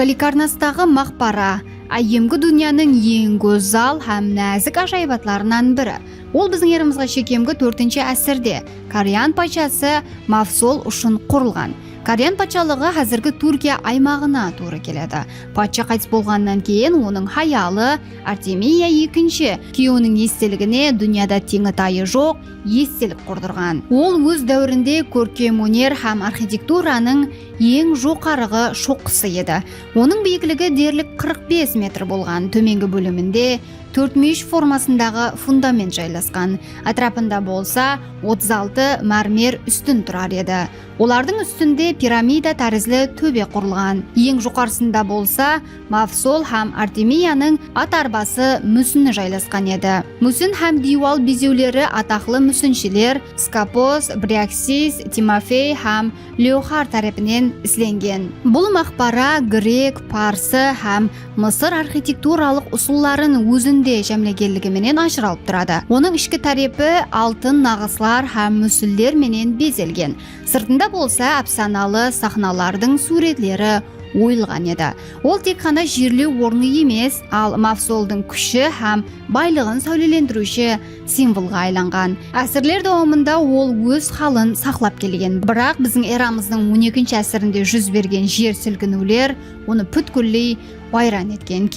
Галикарнастағы мақпара айемгі дүнияның ең көзал һәм нәзік ажайбатларынан бірі. Ол біздің ерімізге шекемгі 4-ші әсірде Карьян патшасы Мавсол үшін құрылған. Карьян патшалығы қазіргі Түркия аймағына туры келеді. Патша қайтыс болғаннан кейін оның хаялы Артемия II күйеуінің естелігіне дүнияда теңі тайы жоқ естелік құрдырған. Ол өз дәуірінде көркемөнер һәм архитектураның ең жоғарғы шоққысы еді. Оның биіктігі дерлік 45 метр болған. Төменгі бөлімінде 4 мүйіш формасындағы фундамент жайласқан. Атрапында болса 36 мәрмер үстін тұрар еді. Олардың үстінде пирамида тәрізлі төбе құрылған. Ең жоғарысында болса Мавсол һәм Артемияның ат арбасы мүсіні жайласқан еді. Мүсін һәм диуал безеулері атақлы мүсіншілер Скапос, Бряксис, Тимофей һәм Леохар тарапынан ісленген. Бұл мақпара грек, парсы һәм мысыр архитектуралық ұсулларын өзінде жәмлегенлігіменен ажыралып тұрады. Оның ішкі тарапы алтын нағыслар һәм мүсілдер менен безелген. Сыртында болса әпсаналы сахналардың суретлері ойылған еді. Ол тек қана жерлеу орны емес, ал Мавсолдың күші һәм байлығын сәулелендіруші символға айланған. Әсірлер дауамында ол өз халын сақлап келген. Бірақ біздің эрамыздың 12-ші әсірінде жүз берген жер сілкінулер оны бүткілдей вайран еткен.